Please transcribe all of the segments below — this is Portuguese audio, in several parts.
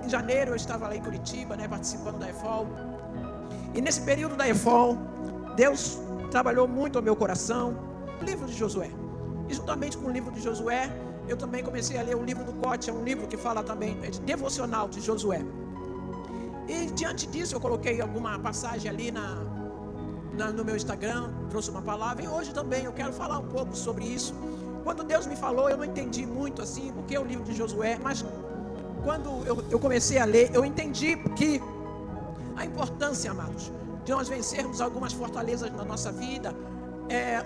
Em janeiro, eu estava lá em Curitiba, participando da EFOL. E nesse período da EFOL, Deus trabalhou muito ao meu coração o livro de Josué. E juntamente com o livro de Josué, eu também comecei a ler o livro do Cote, é um livro que fala também, devocional de Josué. E diante disso, eu coloquei alguma passagem ali no meu Instagram, trouxe uma palavra. E hoje também eu quero falar um pouco sobre isso. Quando Deus me falou, eu não entendi muito assim, porque é o livro de Josué, mas quando eu comecei a ler, eu entendi que a importância, amados, de nós vencermos algumas fortalezas na nossa vida.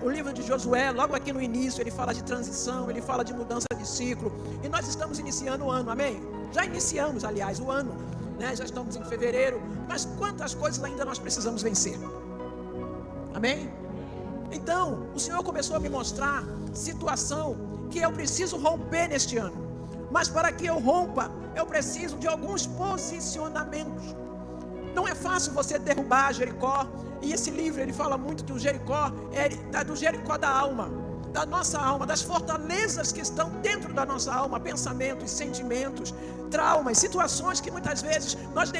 O livro de Josué, logo aqui no início, ele fala de transição, ele fala de mudança de ciclo. E nós estamos iniciando o ano, amém? Já iniciamos, aliás, o ano, já estamos em fevereiro. Mas quantas coisas ainda nós precisamos vencer? Amém? Então, o Senhor começou a me mostrar situação que eu preciso romper neste ano. Mas para que eu rompa, eu preciso de alguns posicionamentos. Não é fácil você derrubar Jericó. E esse livro, ele fala muito que o Jericó é do Jericó da alma, da nossa alma, das fortalezas que estão dentro da nossa alma, pensamentos, sentimentos, traumas, situações que muitas vezes nós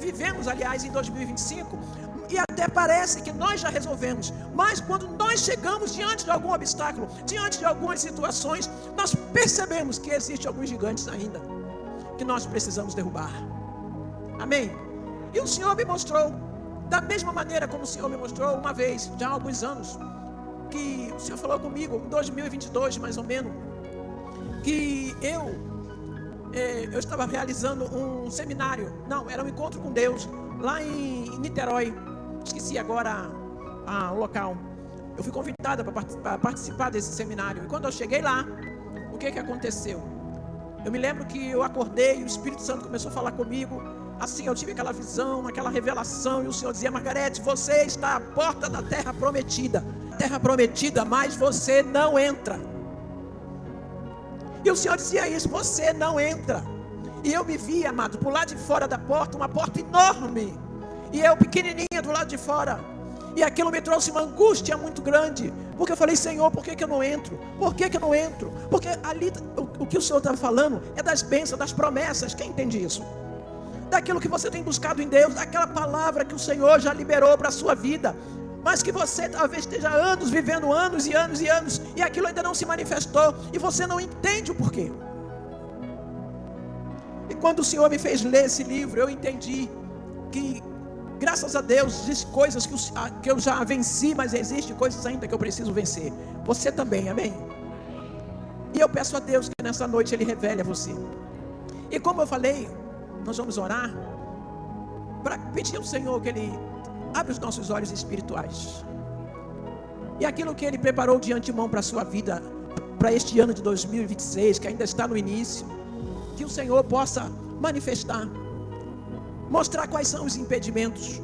vivemos, aliás, em 2025, e até parece que nós já resolvemos, mas quando nós chegamos diante de algum obstáculo, diante de algumas situações, nós percebemos que existem alguns gigantes ainda, que nós precisamos derrubar. Amém? E o Senhor me mostrou, da mesma maneira como o Senhor me mostrou uma vez, já há alguns anos, que o Senhor falou comigo, em 2022 mais ou menos, que eu estava realizando um seminário, era um encontro com Deus, lá em Niterói, esqueci agora o local. Eu fui convidada para participar desse seminário, e quando eu cheguei lá, o que aconteceu? Eu me lembro que eu acordei, e o Espírito Santo começou a falar comigo. Assim, eu tive aquela visão, aquela revelação, e o Senhor dizia: Margarete, você está à porta da terra prometida, mas você não entra. E o Senhor dizia isso: você não entra. E eu me vi, amado, por lado de fora da porta, uma porta enorme, e eu pequenininha do lado de fora, e aquilo me trouxe uma angústia muito grande, porque eu falei: Senhor, por que eu não entro? Por que eu não entro? Porque ali, o que o Senhor estava falando é das bênçãos, das promessas. Quem entende isso? Daquilo que você tem buscado em Deus, daquela palavra que o Senhor já liberou para a sua vida, mas que você talvez esteja vivendo anos e anos e anos, e aquilo ainda não se manifestou, e você não entende o porquê. E quando o Senhor me fez ler esse livro, eu entendi que, graças a Deus, existem coisas que eu já venci, mas existem coisas ainda que eu preciso vencer. Você também, amém? E eu peço a Deus que nessa noite Ele revele a você. E como eu falei, nós vamos orar para pedir ao Senhor que Ele abra os nossos olhos espirituais, e aquilo que Ele preparou de antemão para a sua vida, para este ano de 2026, que ainda está no início, que o Senhor possa manifestar, mostrar quais são os impedimentos,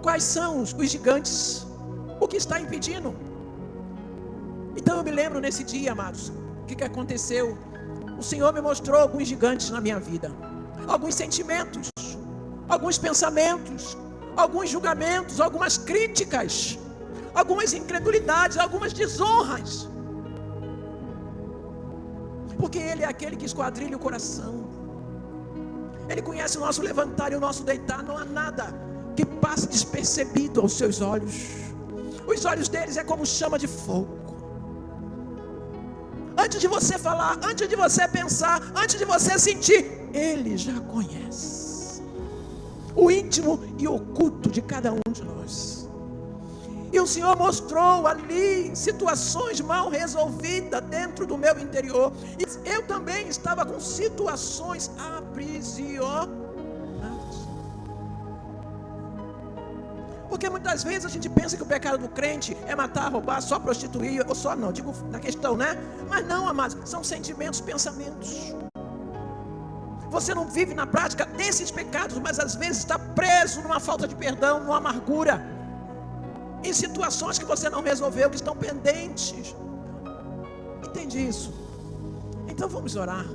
quais são os gigantes, o que está impedindo. Então eu me lembro nesse dia, amados, o que aconteceu? O Senhor me mostrou alguns gigantes na minha vida, alguns sentimentos, alguns pensamentos, alguns julgamentos, algumas críticas, algumas incredulidades, algumas desonras, porque Ele é aquele que esquadrilha o coração. Ele conhece o nosso levantar e o nosso deitar. Não há nada que passe despercebido aos seus olhos. Os olhos deles é como chama de fogo. Antes de você falar, antes de você pensar, antes de você sentir, Ele já conhece o íntimo e oculto de cada um de nós. E o Senhor mostrou ali situações mal resolvidas dentro do meu interior. E eu também estava com situações aprisionadas. Porque muitas vezes a gente pensa que o pecado do crente é matar, roubar, só prostituir, ou só não, digo na questão, né? Mas não, amados, são sentimentos, pensamentos. Você não vive na prática desses pecados, mas às vezes está preso numa falta de perdão, numa amargura, em situações que você não resolveu, que estão pendentes. Entende isso? Então vamos orar.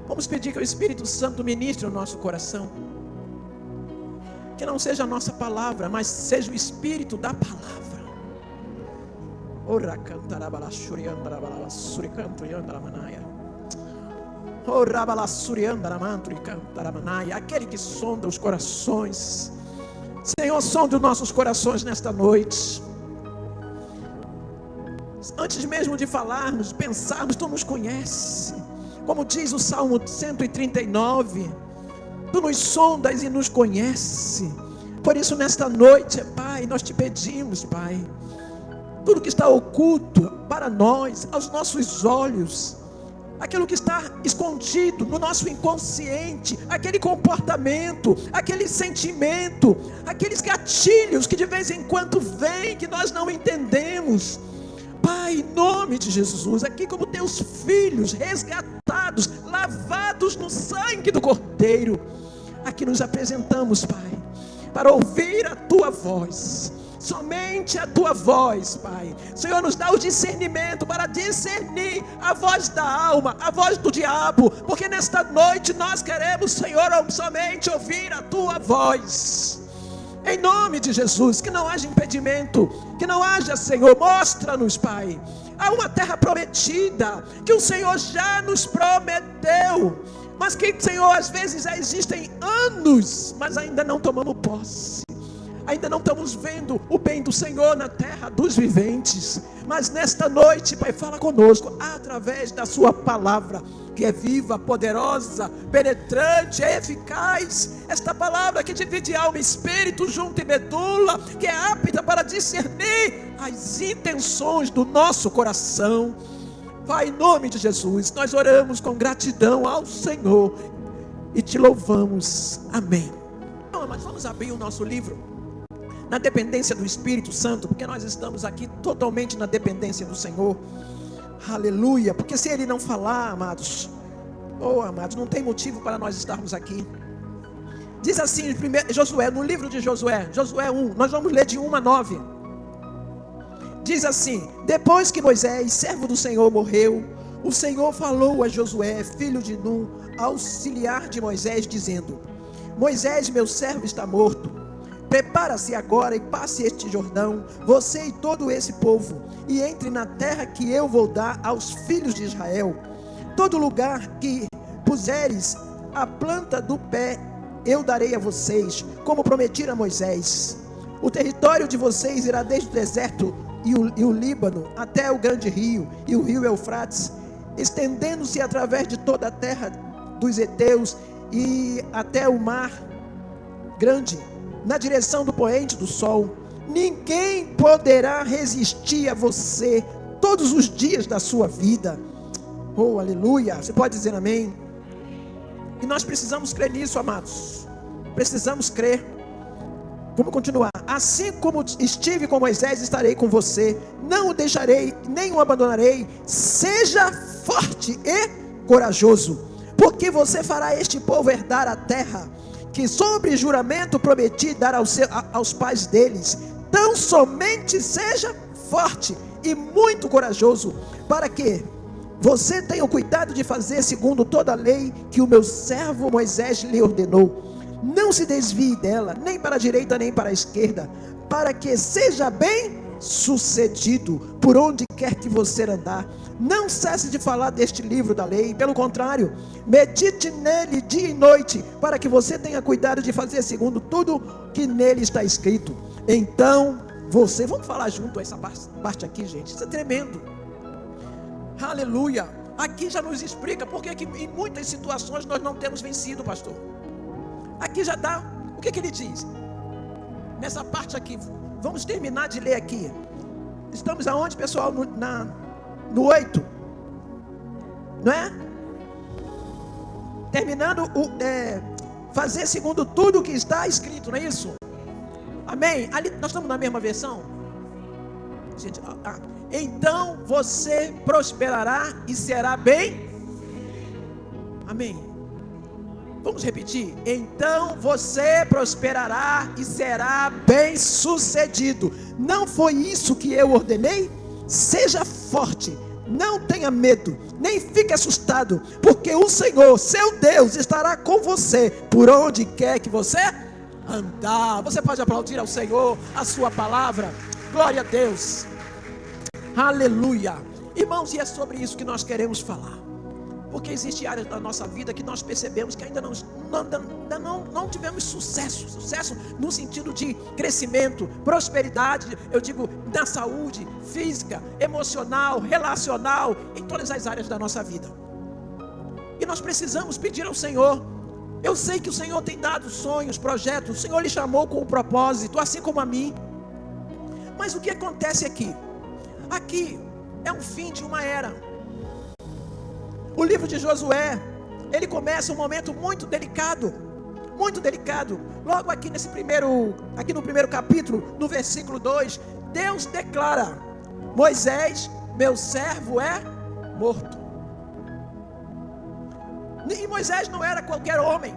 Vamos pedir que o Espírito Santo ministre o nosso coração. Que não seja a nossa palavra, mas seja o Espírito da palavra. Aquele que sonda os corações. Senhor, sonda os nossos corações nesta noite. Antes mesmo de falarmos, de pensarmos, Tu nos conheces. Como diz o Salmo 139, Tu nos sondas e nos conheces. Por isso nesta noite, Pai, nós Te pedimos, Pai, tudo que está oculto para nós, aos nossos olhos, aquilo que está escondido no nosso inconsciente, aquele comportamento, aquele sentimento, aqueles gatilhos que de vez em quando vêm, que nós não entendemos. Pai, em nome de Jesus, aqui como Teus filhos resgatados, lavados no sangue do Cordeiro, aqui nos apresentamos, Pai, para ouvir a Tua voz. Somente a Tua voz, Pai. Senhor, nos dá o discernimento para discernir a voz da alma, a voz do diabo, porque nesta noite nós queremos, Senhor, somente ouvir a Tua voz. Em nome de Jesus, que não haja impedimento, que não haja, Senhor, mostra-nos, Pai. Há uma terra prometida, que o Senhor já nos prometeu, mas que, Senhor, às vezes já existem anos, mas ainda não tomamos posse. Ainda não estamos vendo o bem do Senhor na terra dos viventes. Mas nesta noite, Pai, fala conosco através da Sua palavra, que é viva, poderosa, penetrante, eficaz. Esta palavra que divide alma e espírito, junto e medula, que é apta para discernir as intenções do nosso coração. Pai, em nome de Jesus, nós oramos com gratidão ao Senhor e Te louvamos. Amém. Mas vamos abrir o nosso livro na dependência do Espírito Santo, porque nós estamos aqui totalmente na dependência do Senhor. Aleluia. Porque se Ele não falar, amados, amados, não tem motivo para nós estarmos aqui. Diz assim, Josué, no livro de Josué 1, nós vamos ler de 1 a 9. Diz assim: depois que Moisés, servo do Senhor, morreu, o Senhor falou a Josué, filho de Nun, auxiliar de Moisés, dizendo: Moisés, meu servo, está morto. Prepara-se agora e passe este Jordão, você e todo esse povo, e entre na terra que eu vou dar aos filhos de Israel. Todo lugar que puseres a planta do pé, eu darei a vocês, como prometi a Moisés. O território de vocês irá desde o deserto e o Líbano, até o grande rio, e o rio Eufrates, estendendo-se através de toda a terra dos heteus, e até o mar grande, na direção do poente do sol. Ninguém poderá resistir a você todos os dias da sua vida. Oh, aleluia. Você pode dizer amém? E nós precisamos crer nisso, amados. Precisamos crer. Vamos continuar. Assim como estive com Moisés, estarei com você. Não o deixarei, nem o abandonarei. Seja forte e corajoso, porque você fará este povo herdar a terra que sobre juramento prometi dar aos pais deles. Tão somente seja forte e muito corajoso, para que você tenha o cuidado de fazer segundo toda a lei que o meu servo Moisés lhe ordenou. Não se desvie dela, nem para a direita nem para a esquerda, para que seja bem sucedido por onde quer que você andar. Não cesse de falar deste livro da lei, pelo contrário, medite nele dia e noite, para que você tenha cuidado de fazer segundo tudo que nele está escrito. Então você, vamos falar junto essa parte aqui, gente, isso é tremendo. Aleluia. Aqui já nos explica porque que em muitas situações nós não temos vencido, pastor. Aqui já dá, o que ele diz? Nessa parte aqui, vamos terminar de ler aqui. Estamos aonde, pessoal? No 8, não é? Terminando fazer segundo tudo que está escrito, não é isso? Amém? Ali, nós estamos na mesma versão? Gente, então você prosperará e será bem. Amém? Vamos repetir? Então você prosperará e será bem sucedido. Não foi isso que eu ordenei? Seja forte, não tenha medo, nem fique assustado, porque o Senhor, seu Deus, estará com você por onde quer que você andar. Você pode aplaudir ao Senhor a sua palavra? Glória a Deus. Aleluia. Irmãos, e é sobre isso que nós queremos falar. Porque existem áreas da nossa vida que nós percebemos que ainda não tivemos sucesso no sentido de crescimento, prosperidade, eu digo, na saúde física, emocional, relacional, em todas as áreas da nossa vida. E nós precisamos pedir ao Senhor. Eu sei que o Senhor tem dado sonhos, projetos, o Senhor lhe chamou com um propósito, assim como a mim. Mas o que acontece aqui? Aqui é um fim de uma era. O livro de Josué, ele começa um momento muito delicado. Logo aqui no primeiro capítulo, no versículo 2, Deus declara: Moisés, meu servo, é morto. E Moisés não era qualquer homem.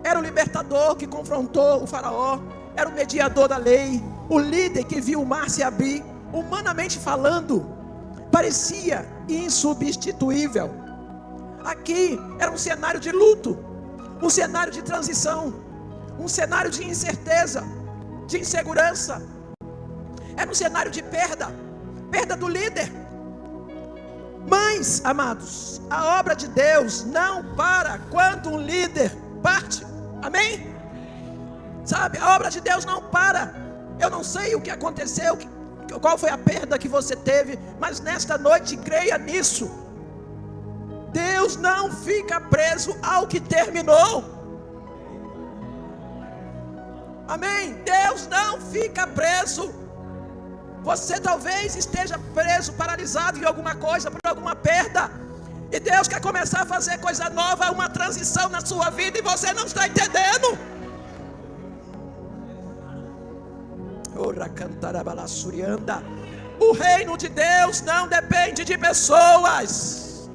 Era o libertador que confrontou o faraó. Era o mediador da lei. O líder que viu o mar se abrir. Humanamente falando, parecia insubstituível. Aqui era um cenário de luto, um cenário de transição, um cenário de incerteza, de insegurança. Era um cenário de perda do líder. Mas, amados, a obra de Deus não para quando um líder parte. Amém? Sabe, a obra de Deus não para. Eu não sei o que aconteceu, qual foi a perda que você teve, mas nesta noite creia nisso. Deus não fica preso ao que terminou. Amém? Deus não fica preso. Você talvez esteja preso, paralisado em alguma coisa, por alguma perda, e Deus quer começar a fazer coisa nova, uma transição na sua vida, e você não está entendendo. O reino de Deus não depende de pessoas.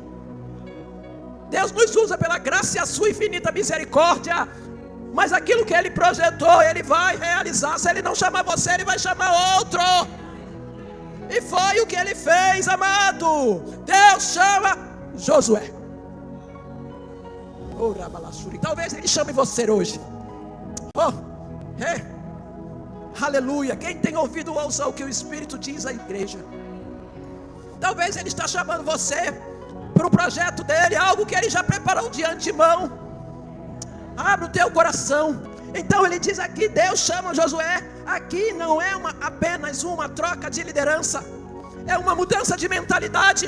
Deus nos usa pela graça e a sua infinita misericórdia, mas aquilo que Ele projetou, Ele vai realizar. Se Ele não chamar você, Ele vai chamar outro. E foi o que Ele fez, amado. Deus chama Josué. Talvez Ele chame você hoje. Aleluia. Quem tem ouvido, ouça o que o Espírito diz à igreja. Talvez Ele está chamando você para o projeto dEle, algo que Ele já preparou de antemão. Abre o teu coração. Então Ele diz aqui, Deus chama Josué. Aqui não é apenas uma troca de liderança, é uma mudança de mentalidade,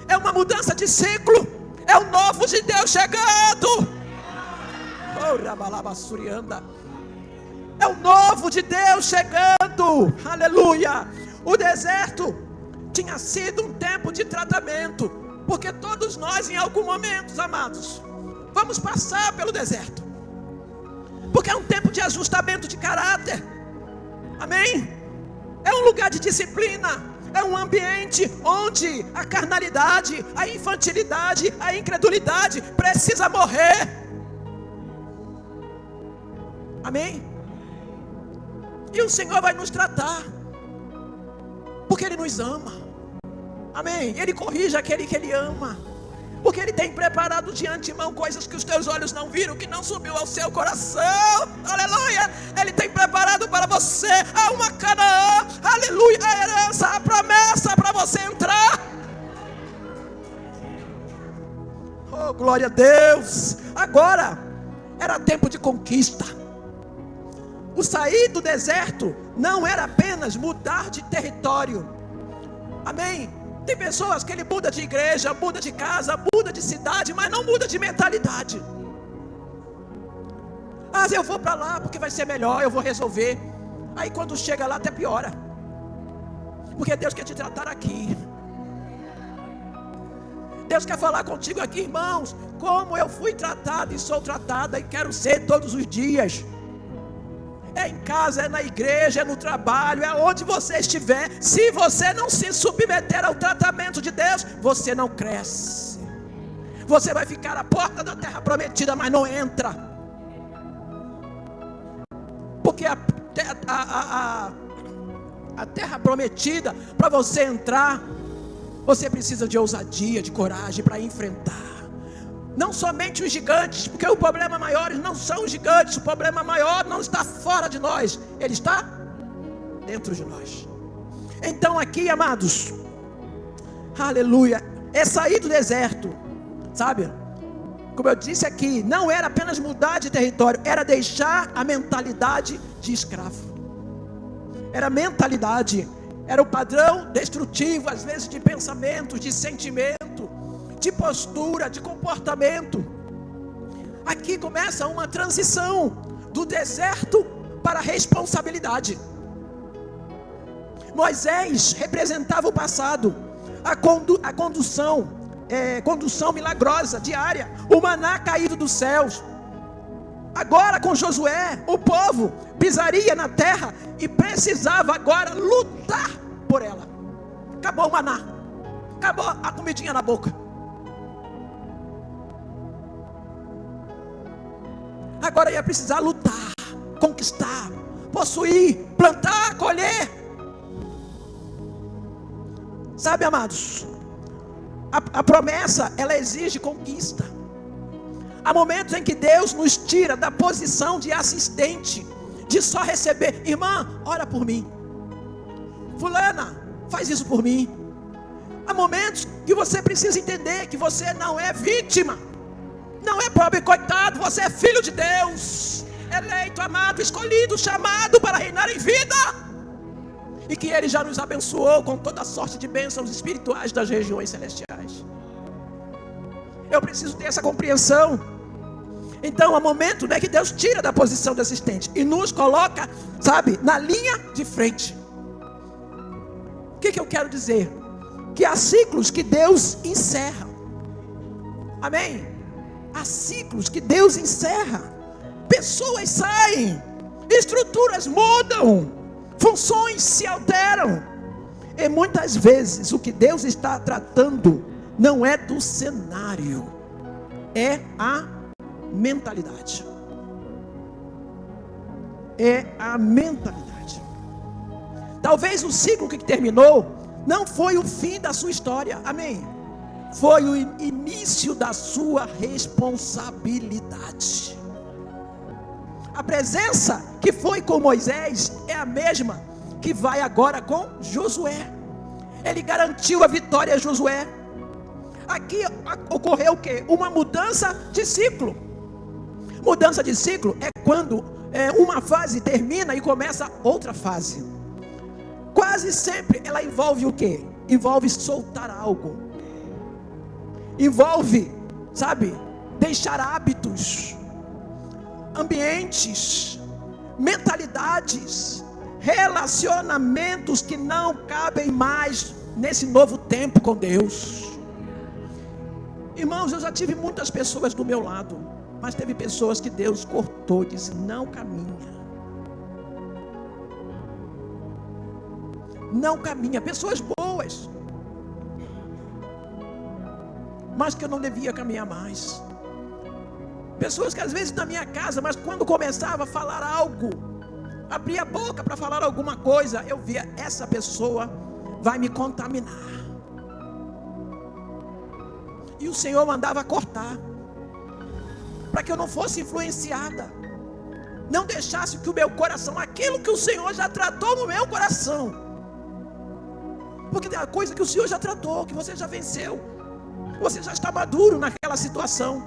é uma mudança de ciclo, é o novo de Deus chegando. É o novo de Deus chegando. Aleluia. O deserto tinha sido um tempo de tratamento, porque todos nós em algum momento, amados, vamos passar pelo deserto, porque é um tempo de ajustamento de caráter. Amém? É um lugar de disciplina, é um ambiente onde a carnalidade, a infantilidade, a incredulidade precisa morrer. Amém? E o Senhor vai nos tratar, porque Ele nos ama. Amém? Ele corrige aquele que Ele ama, porque Ele tem preparado de antemão coisas que os teus olhos não viram, que não subiu ao seu coração. Aleluia. Ele tem preparado para você uma Canaã, aleluia, a herança, a promessa para você entrar. Oh, glória a Deus. Agora era tempo de conquista. O sair do deserto não era apenas mudar de território. Amém? Tem pessoas que ele muda de igreja, muda de casa, muda de cidade, mas não muda de mentalidade. Eu vou para lá porque vai ser melhor, eu vou resolver. Aí quando chega lá até piora, porque Deus quer te tratar aqui. Deus quer falar contigo aqui, irmãos, como eu fui tratado e sou tratada e quero ser todos os dias. É em casa, é na igreja, é no trabalho, é onde você estiver. Se você não se submeter ao tratamento de Deus, você não cresce. Você vai ficar à porta da terra prometida, mas não entra. Porque a terra prometida, para você entrar, você precisa de ousadia, de coragem para enfrentar. Não somente os gigantes, porque o problema maior não são os gigantes. O problema maior não está fora de nós, ele está dentro de nós. Então aqui, amados, aleluia, é sair do deserto, sabe? Como eu disse aqui, não era apenas mudar de território, era deixar a mentalidade de escravo. Era mentalidade, era o padrão destrutivo, às vezes de pensamento, de sentimento, de postura, de comportamento. Aqui começa uma transição do deserto para a responsabilidade. Moisés representava o passado, a condução milagrosa, diária, o maná caído dos céus. Agora com Josué, o povo pisaria na terra e precisava agora lutar por ela. Acabou o maná, acabou a comidinha na boca. Agora ia precisar lutar, conquistar, possuir, plantar, colher. Sabe, amados, a promessa, ela exige conquista. Há momentos em que Deus nos tira da posição de assistente, de só receber. Irmã, ora por mim. Fulana, faz isso por mim. Há momentos que você precisa entender que você não é vítima, não é pobre coitado, você é filho de Deus, eleito, amado, escolhido, chamado para reinar em vida, e que Ele já nos abençoou com toda sorte de bênçãos espirituais das regiões celestiais. Eu preciso ter essa compreensão. Então há momento, né, que Deus tira da posição de assistente e nos coloca, sabe, na linha de frente. O que eu quero dizer? Que há ciclos que Deus encerra. Amém? Há ciclos que Deus encerra. Pessoas saem, estruturas mudam, funções se alteram. E muitas vezes o que Deus está tratando não é do cenário, é a mentalidade. É a mentalidade. Talvez o ciclo que terminou não foi o fim da sua história, amém? Foi o início da sua responsabilidade. A presença que foi com Moisés é a mesma que vai agora com Josué. Ele garantiu a vitória a Josué. Aqui ocorreu o quê? Uma mudança de ciclo. Mudança de ciclo é quando uma fase termina e começa outra fase. Quase sempre ela envolve o quê? Envolve soltar algo. Envolve, sabe, deixar hábitos, ambientes, mentalidades, relacionamentos que não cabem mais nesse novo tempo com Deus. Irmãos, eu já tive muitas pessoas do meu lado, mas teve pessoas que Deus cortou, disse: não caminha. Não caminha. Pessoas boas, mas que eu não devia caminhar mais. Pessoas que às vezes na minha casa, mas quando começava a falar algo, abria a boca para falar alguma coisa, eu via: essa pessoa vai me contaminar. E o Senhor mandava cortar, para que eu não fosse influenciada, não deixasse que o meu coração, aquilo que o Senhor já tratou no meu coração, porque tem a coisa que o Senhor já tratou, que você já venceu, você já está maduro naquela situação.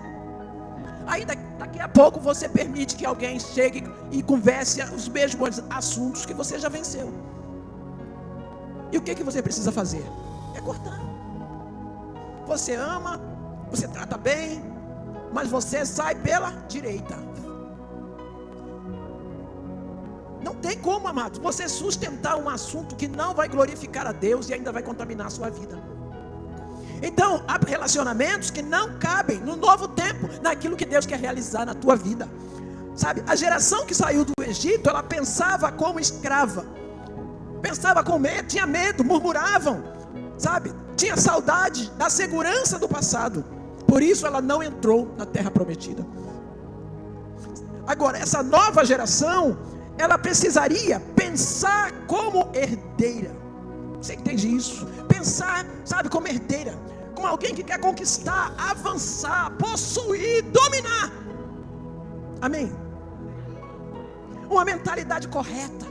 Aí daqui a pouco você permite que alguém chegue e converse os mesmos assuntos que você já venceu. E o que você precisa fazer? É cortar. Você ama, você trata bem, mas você sai pela direita. Não tem como, amados, você sustentar um assunto que não vai glorificar a Deus e ainda vai contaminar a sua vida. Então, há relacionamentos que não cabem no novo tempo, naquilo que Deus quer realizar na tua vida. Sabe, a geração que saiu do Egito, ela pensava como escrava, pensava com medo, tinha medo, murmuravam, sabe, tinha saudade da segurança do passado. Por isso ela não entrou na terra prometida. Agora, essa nova geração, ela precisaria pensar como herdeira. Você entende isso? Pensar, sabe, como herdeira, como alguém que quer conquistar, avançar, possuir, dominar. Amém? Uma mentalidade correta.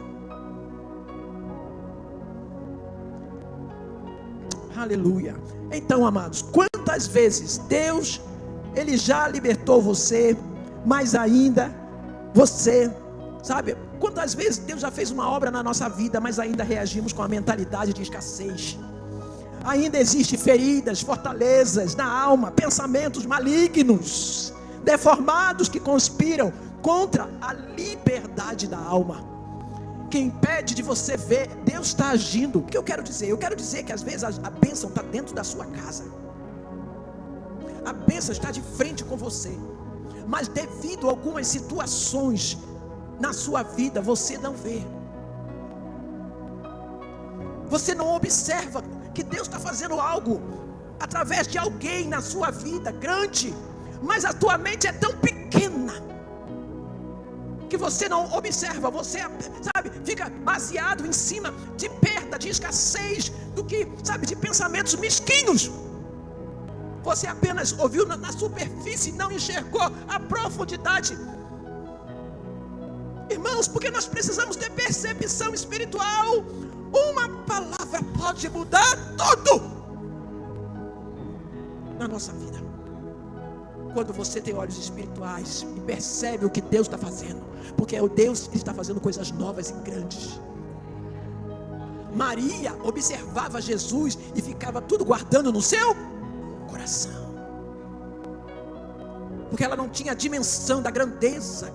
Aleluia. Então, amados, quantas vezes Deus, Ele já libertou você, mas ainda você, sabe, quantas vezes Deus já fez uma obra na nossa vida, mas ainda reagimos com a mentalidade de escassez. Ainda existem feridas, fortalezas na alma, pensamentos malignos, deformados, que conspiram contra a liberdade da alma, que impede de você ver Deus está agindo. O que eu quero dizer? Eu quero dizer que às vezes a bênção está dentro da sua casa, a bênção está de frente com você, mas devido a algumas situações na sua vida, você não vê, você não observa que Deus está fazendo algo através de alguém na sua vida grande, mas a tua mente é tão pequena que você não observa. Você, sabe, fica baseado em cima de perda, de escassez, do que, sabe, de pensamentos mesquinhos. Você apenas ouviu na superfície e não enxergou a profundidade. Irmãos, porque nós precisamos ter percepção espiritual. Uma palavra pode mudar tudo na nossa vida. Quando você tem olhos espirituais e percebe o que Deus está fazendo, porque é o Deus que está fazendo coisas novas e grandes. Maria observava Jesus e ficava tudo guardando no seu coração, porque ela não tinha a dimensão da grandeza,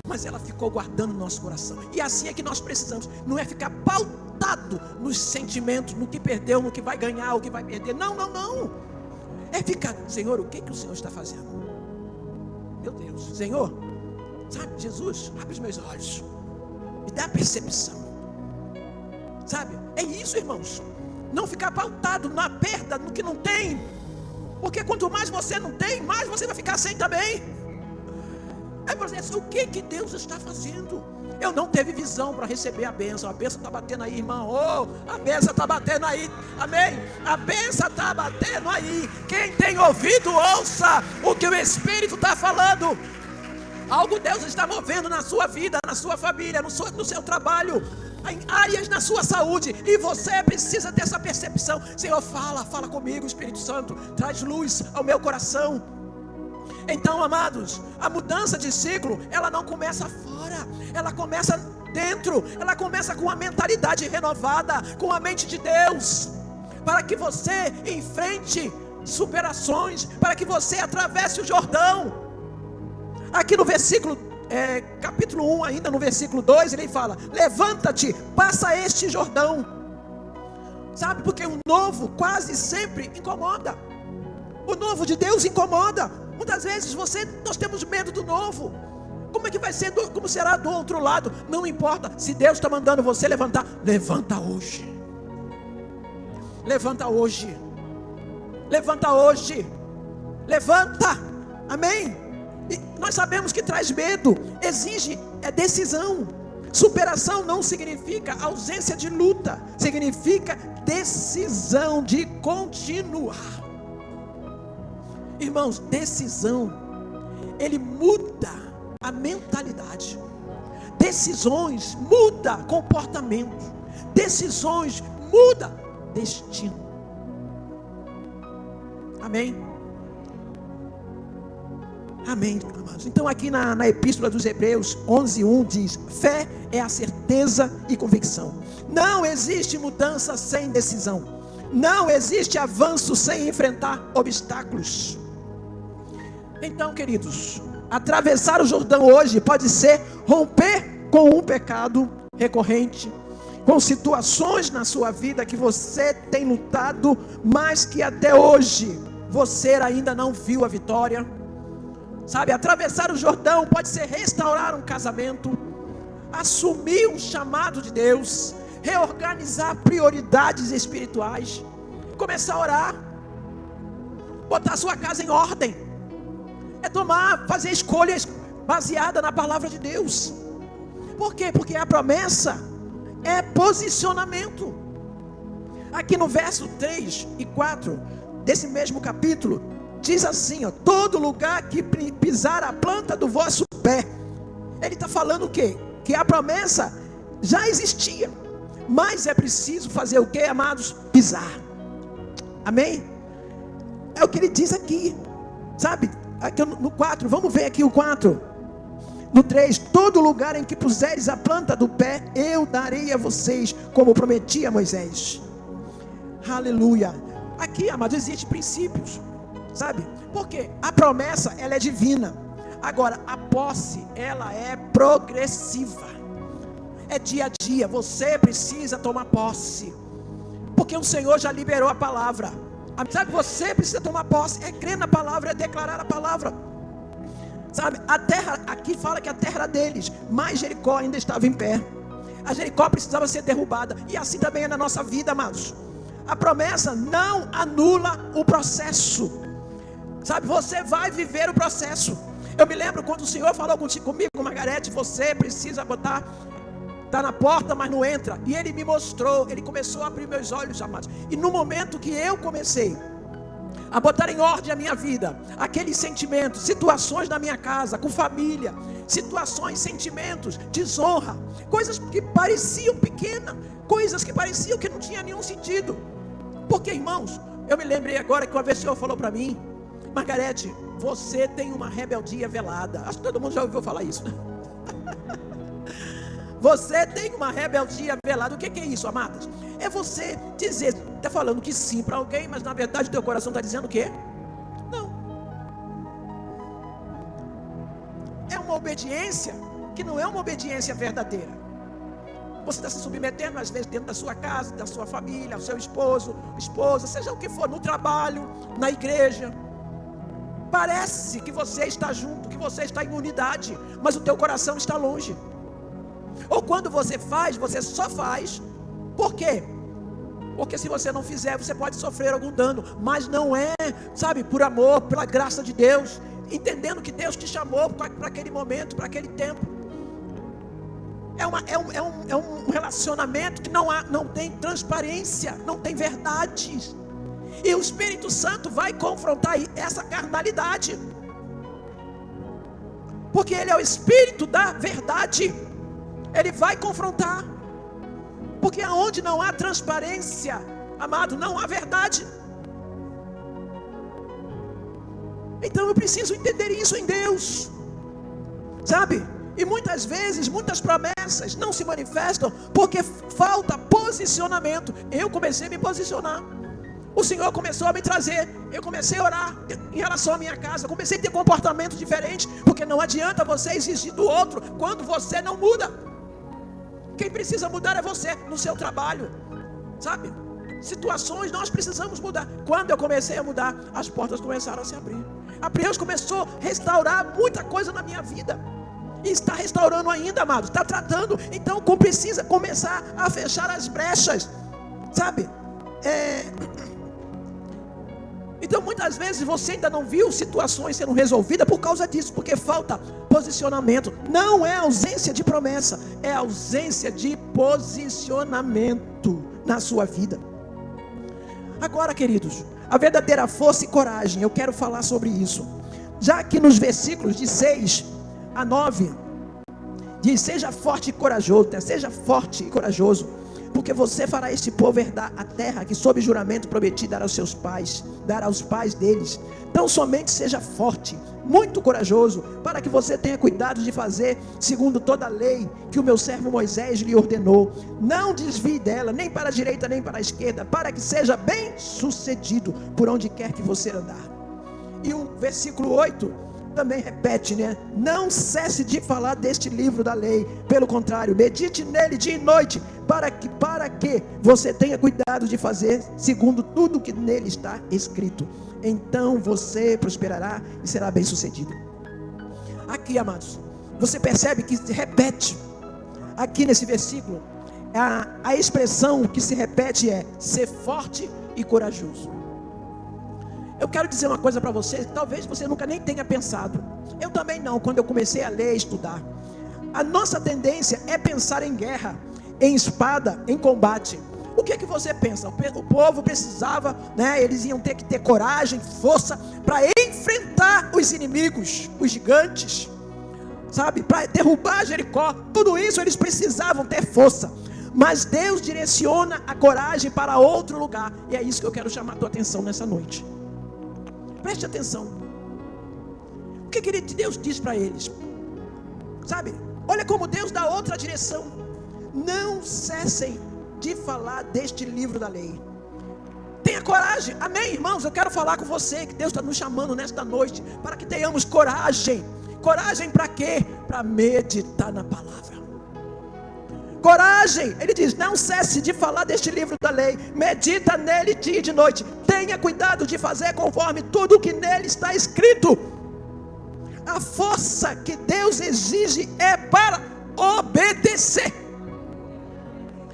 mas ela ficou guardando no nosso coração. E assim é que nós precisamos, não é ficar pautado nos sentimentos, no que perdeu, no que vai ganhar, o que vai perder. Não, não, não. É ficar, Senhor, o que o Senhor está fazendo? Meu Deus, Senhor, sabe, Jesus, abre os meus olhos, me dá a percepção, sabe, é isso, irmãos. Não ficar pautado na perda, no que não tem, porque quanto mais você não tem, mais você vai ficar sem também. É por exemplo, o que Deus está fazendo? Eu não teve visão para receber a bênção está batendo aí, irmão. Oh, a bênção está batendo aí, amém? A bênção está batendo aí. Quem tem ouvido, ouça o que o Espírito está falando. Algo Deus está movendo na sua vida, na sua família, no seu trabalho, em áreas na sua saúde, e você precisa ter essa percepção. Senhor, fala comigo, Espírito Santo, traz luz ao meu coração. Então, amados, a mudança de ciclo, ela não começa fora, ela começa dentro, ela começa com a mentalidade renovada, com a mente de Deus, para que você enfrente superações, para que você atravesse o Jordão. Aqui no versículo, capítulo 1, ainda no versículo 2, ele fala: levanta-te, passa este Jordão. Sabe, porque o novo quase sempre incomoda. O novo de Deus incomoda. Muitas vezes nós temos medo do novo. Como é que vai ser? Como será do outro lado? Não importa. Se Deus está mandando você levantar, levanta hoje. Levanta hoje. Levanta hoje. Levanta. Amém? E nós sabemos que traz medo, exige decisão. Superação não significa ausência de luta, significa decisão de continuar. Irmãos, decisão, ele muda a mentalidade. Decisões muda comportamento. Decisões muda destino. Amém? Amém, amados. Então aqui na Epístola dos Hebreus 11:1 diz: fé é a certeza e convicção. Não existe mudança sem decisão. Não existe avanço sem enfrentar obstáculos. Então, queridos, atravessar o Jordão hoje pode ser romper com um pecado recorrente, com situações na sua vida que você tem lutado, mas que até hoje você ainda não viu a vitória. Sabe, atravessar o Jordão pode ser restaurar um casamento, assumir um chamado de Deus, reorganizar prioridades espirituais, começar a orar, botar sua casa em ordem. Fazer escolhas baseadas na palavra de Deus. Por quê? Porque a promessa é posicionamento. Aqui no verso 3 e 4 desse mesmo capítulo, diz assim, ó: todo lugar que pisar a planta do vosso pé. Ele está falando o quê? Que a promessa já existia, mas é preciso fazer o quê, amados? Pisar. Amém? É o que ele diz aqui, sabe? Aqui no 4, vamos ver aqui o 4. No 3, todo lugar em que puseres a planta do pé, eu darei a vocês, como prometi a Moisés. Aleluia. Aqui, amados, existem princípios, sabe? Porque a promessa, ela é divina. Agora, a posse, ela é progressiva. É dia a dia, você precisa tomar posse. Porque o Senhor já liberou a palavra. Sabe, você precisa tomar posse, é crer na palavra, é declarar a palavra. Sabe, a terra, aqui fala que a terra era deles, mas Jericó ainda estava em pé. A Jericó precisava ser derrubada. E assim também é na nossa vida, amados. A promessa não anula o processo. Sabe, você vai viver o processo. Eu me lembro quando o Senhor falou comigo, Margarete, você precisa botar, está na porta, mas não entra. E Ele me mostrou, Ele começou a abrir meus olhos, amados. E no momento que eu comecei a botar em ordem a minha vida, aqueles sentimentos, situações na minha casa, com família, situações, sentimentos, desonra, coisas que pareciam pequenas, coisas que pareciam que não tinha nenhum sentido. Porque, irmãos, eu me lembrei agora que uma vez o Senhor falou para mim, Margarete, você tem uma rebeldia velada. Acho que todo mundo já ouviu falar isso, né? Você tem uma rebeldia velada. O que é isso, amadas? É você dizer, está falando que sim para alguém, mas na verdade teu coração está dizendo o quê? Não. É uma obediência que não é uma obediência verdadeira. Você está se submetendo às vezes dentro da sua casa, da sua família, ao seu esposo, esposa, seja o que for, no trabalho, na igreja. Parece que você está junto, que você está em unidade, mas o teu coração está longe. Ou quando você faz, você só faz. Por quê? Porque se você não fizer, você pode sofrer algum dano. Mas não é, sabe, por amor, pela graça de Deus, entendendo que Deus te chamou para aquele momento, para aquele tempo. É um relacionamento que não tem transparência, não tem verdades. E o Espírito Santo vai confrontar essa carnalidade, porque Ele é o Espírito da verdade. Ele vai confrontar, porque aonde não há transparência, amado, não há verdade. Então eu preciso entender isso em Deus, sabe? E muitas vezes, muitas promessas não se manifestam porque falta posicionamento. Eu comecei a me posicionar. O Senhor começou a me trazer. Eu comecei a orar em relação à minha casa. Comecei a ter comportamentos diferentes. Porque não adianta você exigir do outro quando você não muda. Quem precisa mudar é você, no seu trabalho, sabe? Situações nós precisamos mudar. Quando eu comecei a mudar, as portas começaram a se abrir. Deus começou a restaurar muita coisa na minha vida. E está restaurando ainda, amado. Está tratando. Então precisa começar a fechar as brechas, sabe? Então muitas vezes você ainda não viu situações sendo resolvidas por causa disso, porque falta posicionamento. Não é ausência de promessa, é ausência de posicionamento na sua vida. Agora, queridos, a verdadeira força e coragem, eu quero falar sobre isso. Já que nos versículos de 6 a 9 diz: seja forte e corajoso, seja forte e corajoso, porque você fará este povo herdar a terra que sob juramento prometi dar aos seus pais, dar aos pais deles. Então somente seja forte, muito corajoso, para que você tenha cuidado de fazer segundo toda a lei que o meu servo Moisés lhe ordenou. Não desvie dela, nem para a direita nem para a esquerda, para que seja bem sucedido por onde quer que você andar. E o versículo 8 também repete, né? Não cesse de falar deste livro da lei, pelo contrário, medite nele dia e noite, para que você tenha cuidado de fazer segundo tudo que nele está escrito. Então você prosperará e será bem sucedido. Aqui, amados, você percebe que se repete aqui nesse versículo, a expressão que se repete é ser forte e corajoso. Eu quero dizer uma coisa para você, talvez você nunca nem tenha pensado. Eu também não, quando eu comecei a ler e estudar. A nossa tendência é pensar em guerra, em espada, em combate. O que é que você pensa? O povo precisava, né? Eles iam ter que ter coragem, força para enfrentar os inimigos, os gigantes, sabe? Para derrubar Jericó. Tudo isso eles precisavam ter força. Mas Deus direciona a coragem para outro lugar. E é isso que eu quero chamar a tua atenção nessa noite. Preste atenção. O que Deus diz para eles? Sabe? Olha como Deus dá outra direção. Não cessem de falar deste livro da lei. Tenha coragem. Amém, irmãos? Eu quero falar com você que Deus está nos chamando nesta noite para que tenhamos coragem. Coragem para quê? Para meditar na palavra. Coragem. Ele diz: não cesse de falar deste livro da lei. Medita nele dia e de noite. Tenha cuidado de fazer conforme tudo o que nele está escrito. A força que Deus exige é para obedecer.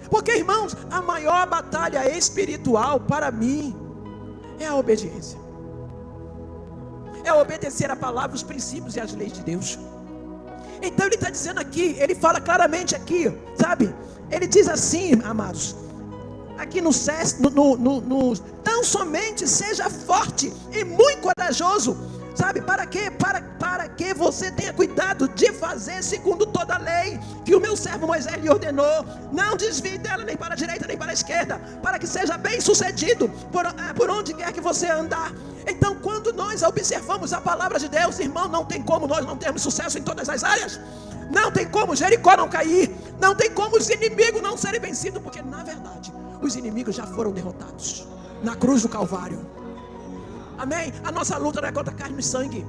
Porque, irmãos, a maior batalha espiritual para mim é a obediência. É obedecer a palavra, os princípios e as leis de Deus. Então ele está dizendo aqui, ele fala claramente aqui, sabe? Ele diz assim, amados, aqui no tão somente seja forte e muito corajoso. Sabe, para quê? Para que você tenha cuidado de fazer segundo toda a lei que o meu servo Moisés lhe ordenou. Não desvie dela nem para a direita nem para a esquerda, para que seja bem sucedido por onde quer que você andar. Então, quando nós observamos a palavra de Deus, irmão, não tem como nós não termos sucesso em todas as áreas. Não tem como Jericó não cair. Não tem como os inimigos não serem vencidos, porque na verdade os inimigos já foram derrotados na cruz do Calvário. Amém? A nossa luta não é contra carne e sangue.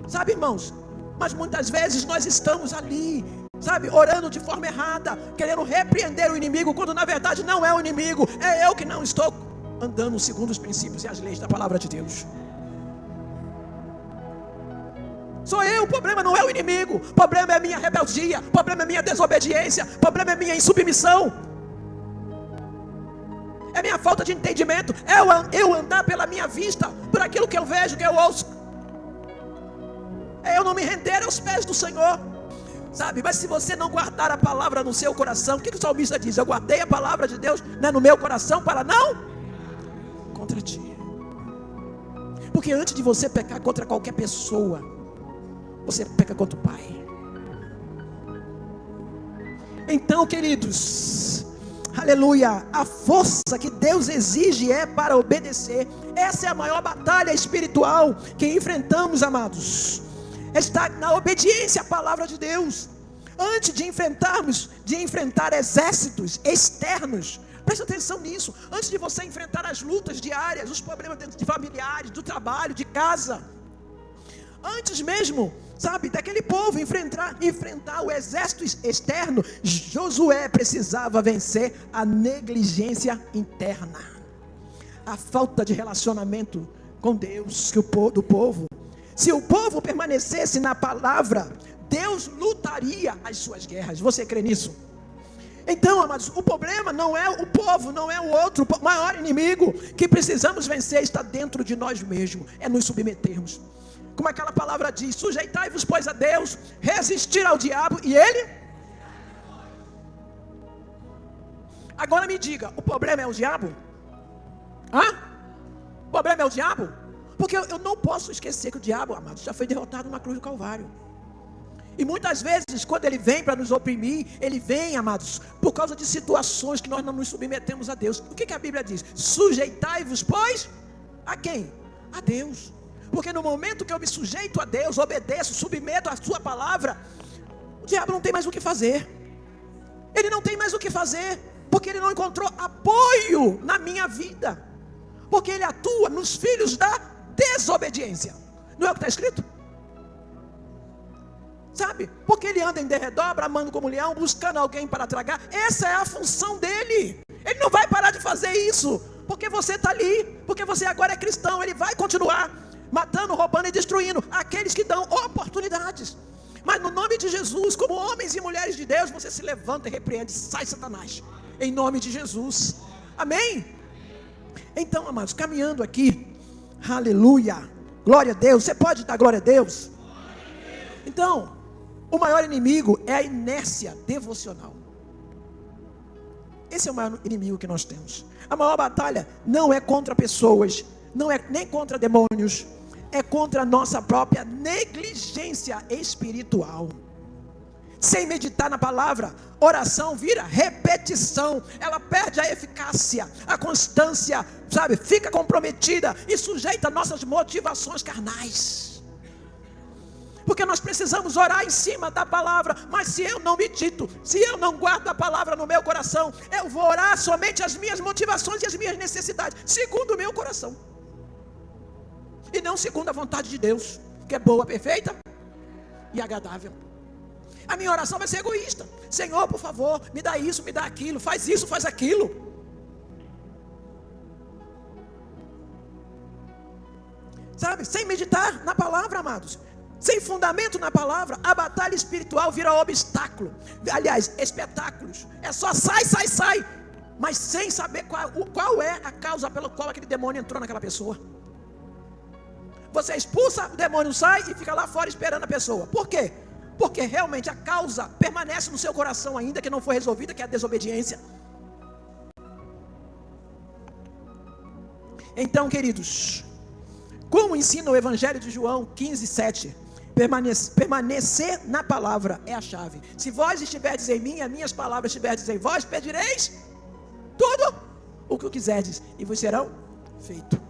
Sabe, irmãos? Mas muitas vezes nós estamos ali, sabe, orando de forma errada, querendo repreender o inimigo, quando na verdade não é o inimigo, é eu que não estou andando segundo os princípios e as leis da palavra de Deus. Sou eu, o problema não é o inimigo. O problema é a minha rebeldia, o problema é a minha desobediência, o problema é a minha insubmissão. É minha falta de entendimento. É eu andar pela minha vista, por aquilo que eu vejo, que eu ouço. É eu não me render aos pés do Senhor. Sabe, mas se você não guardar a palavra no seu coração, o que o salmista diz? Eu guardei a palavra de Deus, né, no meu coração para não contra ti. Porque antes de você pecar contra qualquer pessoa, você peca contra o Pai. Então, queridos, aleluia, a força que Deus exige é para obedecer. Essa é a maior batalha espiritual que enfrentamos, amados. Está na obediência à palavra de Deus. Antes de enfrentar exércitos externos, presta atenção nisso. Antes de você enfrentar as lutas diárias, os problemas de familiares, do trabalho, de casa, antes mesmo, sabe, daquele povo enfrentar o exército externo, Josué precisava vencer a negligência interna, a falta de relacionamento com Deus do povo. Se o povo permanecesse na palavra, Deus lutaria as suas guerras. Você crê nisso? Então, amados, o problema não é o povo, não é o outro. O maior inimigo que precisamos vencer está dentro de nós mesmos, é nos submetermos. Como aquela palavra diz: sujeitai-vos, pois, a Deus, resistir ao diabo e ele. Agora me diga, o problema é o diabo? O problema é o diabo? Porque eu não posso esquecer que o diabo, amados, já foi derrotado na cruz do Calvário. E muitas vezes, quando ele vem para nos oprimir, ele vem, amados, por causa de situações que nós não nos submetemos a Deus. O que a Bíblia diz? Sujeitai-vos, pois, a quem? A Deus. Porque no momento que eu me sujeito a Deus, obedeço, submeto a sua palavra, o diabo não tem mais o que fazer. Ele não tem mais o que fazer, porque ele não encontrou apoio na minha vida. Porque ele atua nos filhos da desobediência. Não é o que está escrito? Sabe? Porque ele anda em derredor, bramando como leão, buscando alguém para tragar. Essa é a função dele. Ele não vai parar de fazer isso, porque você está ali, porque você agora é cristão. Ele vai continuar matando, roubando e destruindo aqueles que dão oportunidades. Mas no nome de Jesus, como homens e mulheres de Deus, você se levanta e repreende: sai, Satanás, em nome de Jesus. Amém? Então, amados, caminhando aqui, aleluia, glória a Deus. Você pode dar glória a Deus? Então, o maior inimigo é a inércia devocional. Esse é o maior inimigo que nós temos. A maior batalha não é contra pessoas, não é nem contra demônios, é contra a nossa própria negligência espiritual. Sem meditar na palavra, oração vira repetição. Ela perde a eficácia, a constância, sabe? Fica comprometida e sujeita a nossas motivações carnais. Porque nós precisamos orar em cima da palavra. Mas se eu não medito, se eu não guardo a palavra no meu coração, eu vou orar somente as minhas motivações e as minhas necessidades, segundo o meu coração, e não segundo a vontade de Deus, que é boa, perfeita e agradável. A minha oração vai ser egoísta. Senhor, por favor, me dá isso, me dá aquilo, faz isso, faz aquilo. Sabe, sem meditar na palavra, amados, sem fundamento na palavra, a batalha espiritual vira obstáculo. Aliás, espetáculos. É só sai, mas sem saber qual é a causa pela qual aquele demônio entrou naquela pessoa. Você expulsa, o demônio sai e fica lá fora esperando a pessoa. Por quê? Porque realmente a causa permanece no seu coração ainda, que não foi resolvida, que é a desobediência. Então, queridos, como ensina o Evangelho de João 15:7, permanecer na palavra é a chave. Se vós estiverdes em mim, as minhas palavras estiverdes em vós, pedireis tudo o que quiserdes e vos serão feito.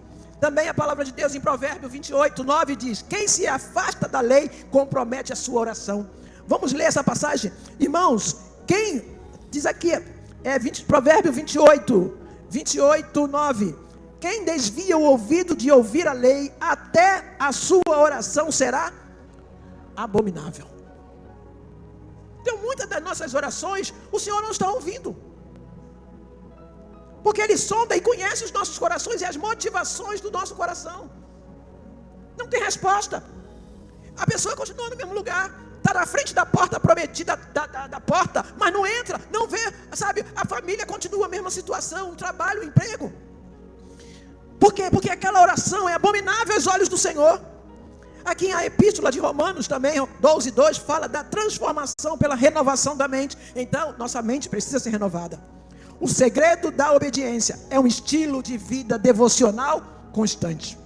Também a palavra de Deus em Provérbios 28:9 diz: quem se afasta da lei compromete a sua oração. Vamos ler essa passagem, irmãos. Quem diz aqui, Provérbios 28:9: quem desvia o ouvido de ouvir a lei, até a sua oração será abominável. Então muitas das nossas orações o Senhor não está ouvindo, porque Ele sonda e conhece os nossos corações e as motivações do nosso coração. Não tem resposta. A pessoa continua no mesmo lugar, está na frente da porta prometida, da porta, mas não entra, não vê, sabe? A família continua a mesma situação, o trabalho, o emprego. Por quê? Porque aquela oração é abominável aos olhos do Senhor. Aqui a epístola de Romanos também, 12:2, fala da transformação pela renovação da mente. Então, nossa mente precisa ser renovada. O segredo da obediência é um estilo de vida devocional constante.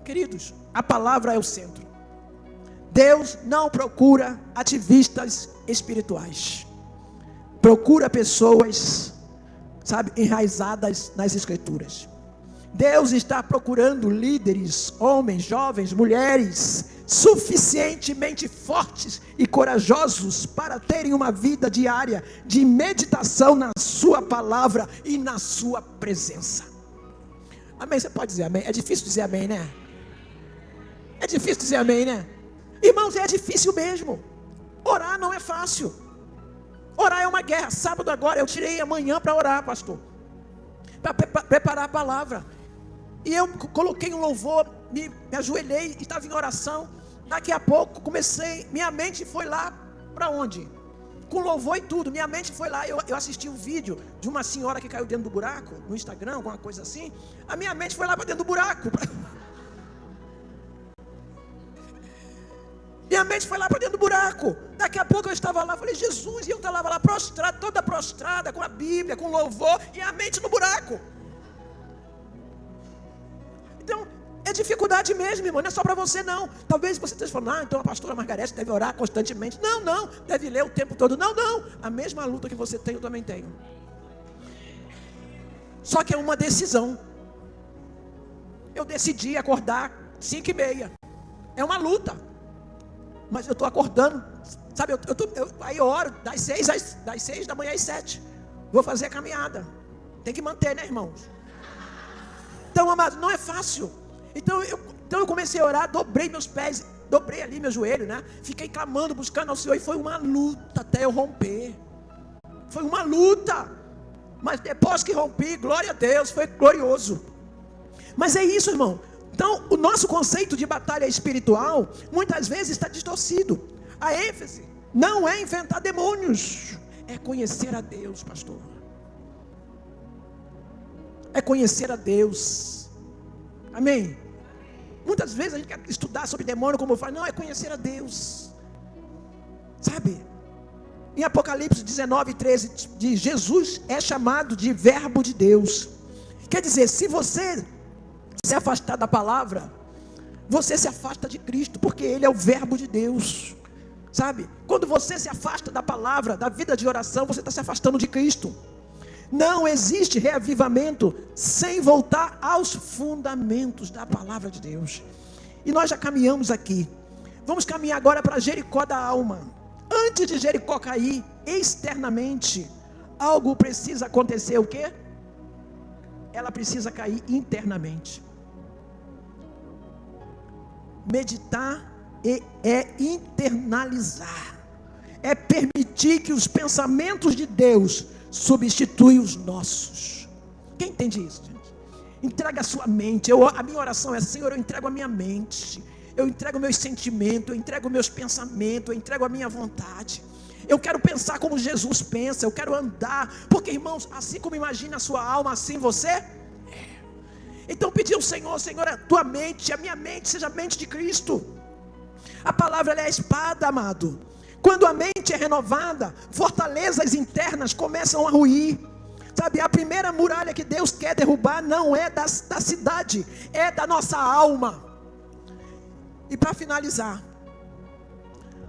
Queridos, a palavra é o centro. Deus não procura ativistas espirituais. Procura pessoas, sabe, enraizadas nas Escrituras. Deus está procurando líderes, homens, jovens, mulheres, suficientemente fortes e corajosos para terem uma vida diária de meditação na sua palavra e na sua presença. Amém? Você pode dizer amém? É difícil dizer amém, né? É difícil dizer amém, né? Irmãos, é difícil mesmo. Orar não é fácil. Orar é uma guerra. Sábado agora eu tirei amanhã para orar, pastor, para preparar a palavra. E eu coloquei um louvor, me ajoelhei, estava em oração. Daqui a pouco minha mente foi lá para onde? Com louvor e tudo, minha mente foi lá. Eu assisti um vídeo de uma senhora que caiu dentro do buraco, no Instagram, alguma coisa assim. A minha mente foi lá para dentro do buraco. Minha mente foi lá para dentro do buraco. Daqui a pouco eu estava lá, falei, Jesus, e eu estava lá prostrado, toda prostrada, com a Bíblia, com louvor, e a mente no buraco. Então, é dificuldade mesmo, irmão, não é só para você não. Talvez você esteja falando, então a pastora Margarete deve orar constantemente. Não, deve ler o tempo todo. Não, a mesma luta que você tem, eu também tenho. Só que é uma decisão. Eu decidi acordar 5:30. É uma luta. Mas eu estou acordando, sabe, aí eu oro das 6 da manhã às 7. Vou fazer a caminhada. Tem que manter, né, irmãos? Então, amado, não é fácil. Então eu comecei a orar, dobrei meus pés, dobrei ali meu joelho, né? Fiquei clamando, buscando ao Senhor, e foi uma luta até eu romper. Foi uma luta. Mas depois que rompi, glória a Deus, foi glorioso. Mas é isso, irmão. Então, o nosso conceito de batalha espiritual muitas vezes está distorcido. A ênfase não é inventar demônios, é conhecer a Deus, pastor. É conhecer a Deus. Amém? Muitas vezes a gente quer estudar sobre demônio, como eu falo, não, é conhecer a Deus. Sabe? Em Apocalipse 19:13 diz, Jesus é chamado de verbo de Deus. Quer dizer, se você se afastar da palavra, você se afasta de Cristo, porque Ele é o verbo de Deus, sabe? Quando você se afasta da palavra, da vida de oração, você está se afastando de Cristo. Não existe reavivamento sem voltar aos fundamentos da palavra de Deus. E nós já caminhamos aqui. Vamos caminhar agora para Jericó da alma. Antes de Jericó cair externamente, algo precisa acontecer, o quê? Ela precisa cair internamente. Meditar é internalizar. É permitir que os pensamentos de Deus substituam os nossos. Quem entende isso, gente? Entrega a sua mente. A minha oração é: Senhor, eu entrego a minha mente, eu entrego meus sentimentos, eu entrego meus pensamentos, eu entrego a minha vontade. Eu quero pensar como Jesus pensa, eu quero andar, porque, irmãos, assim como imagina a sua alma, assim você é. Então pedir ao Senhor: Senhor, a tua mente, a minha mente seja a mente de Cristo. A palavra, ela é a espada, amado. Quando a mente é renovada, fortalezas internas começam a ruir. Sabe, a primeira muralha que Deus quer derrubar não é da cidade, é da nossa alma. E para finalizar,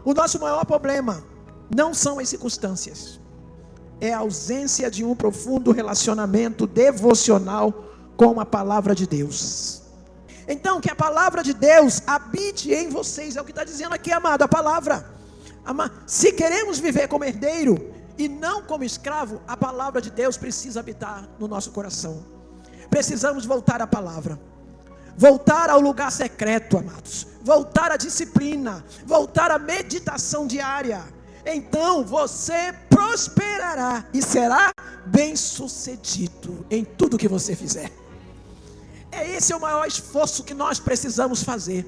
o nosso maior problema não são as circunstâncias, é a ausência de um profundo relacionamento devocional com a palavra de Deus. Então, que a palavra de Deus habite em vocês, é o que está dizendo aqui, amado, a palavra. Se queremos viver como herdeiro e não como escravo, a palavra de Deus precisa habitar no nosso coração. Precisamos voltar à palavra, voltar ao lugar secreto, amados, voltar à disciplina, voltar à meditação diária. Então você prosperará e será bem sucedido em tudo que você fizer. Esse é o maior esforço que nós precisamos fazer,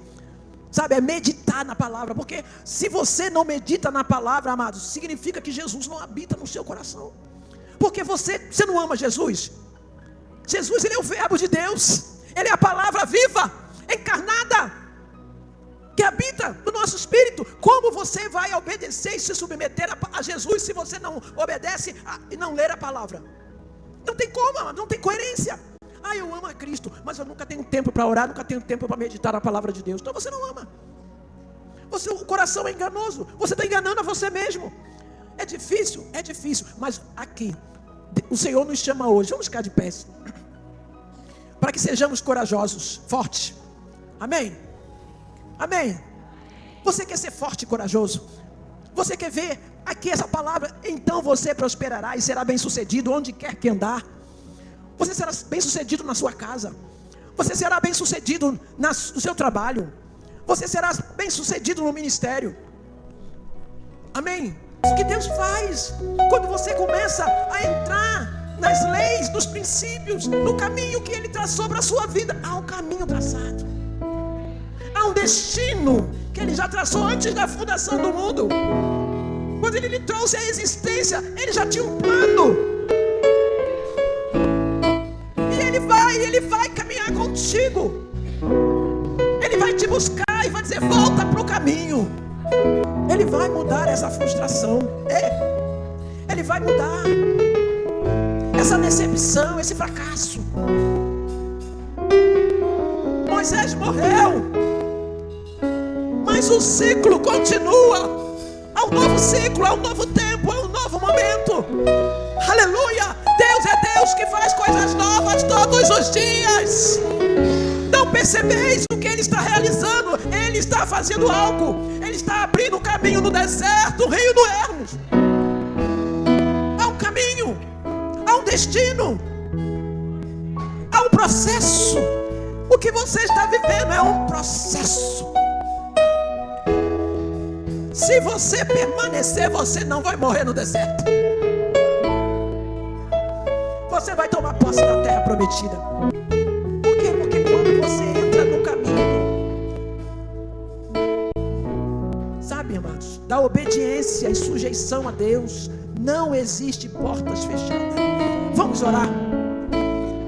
sabe, é meditar na palavra. Porque se você não medita na palavra, amados, significa que Jesus não habita no seu coração. Porque você não ama Jesus. Jesus, Ele é o verbo de Deus, Ele é a palavra viva, encarnada, que habita no nosso espírito. Como você vai obedecer e se submeter a Jesus se você não obedece e não ler a palavra? Não tem como, não tem coerência. Eu amo a Cristo, mas eu nunca tenho tempo para orar, nunca tenho tempo para meditar a palavra de Deus. Então você não ama. O coração é enganoso, você está enganando a você mesmo. É difícil, mas aqui, o Senhor nos chama hoje, vamos ficar de pé, para que sejamos corajosos, fortes. Amém? Amém? Você quer ser forte e corajoso? Você quer ver aqui essa palavra? Então você prosperará e será bem sucedido onde quer que andar. Você será bem sucedido na sua casa. Você será bem sucedido no seu trabalho. Você será bem sucedido no ministério. Amém? Isso que Deus faz quando você começa a entrar nas leis, nos princípios, no caminho que Ele traçou para a sua vida. Há um caminho traçado, há um destino que Ele já traçou antes da fundação do mundo. Quando Ele lhe trouxe a existência, Ele já tinha um plano. Ele vai caminhar contigo. Ele vai te buscar e vai dizer: volta para o caminho. Ele vai mudar essa frustração. Ele vai mudar essa decepção, esse fracasso. Moisés morreu, mas o ciclo continua. Há um novo ciclo, há um novo tempo, há um novo momento. Aleluia! Deus é Deus que faz coisas novas todos os dias. Não percebeis o que Ele está realizando? Ele está fazendo algo. Ele está abrindo um caminho no deserto, um rio no Hermos. Há um caminho, há um destino, há um processo. O que você está vivendo é um processo. Se você permanecer, você não vai morrer no deserto. Você vai tomar posse da terra prometida. Por quê? Porque quando você entra no caminho, sabe, amados, da obediência e sujeição a Deus, não existe portas fechadas. Vamos orar.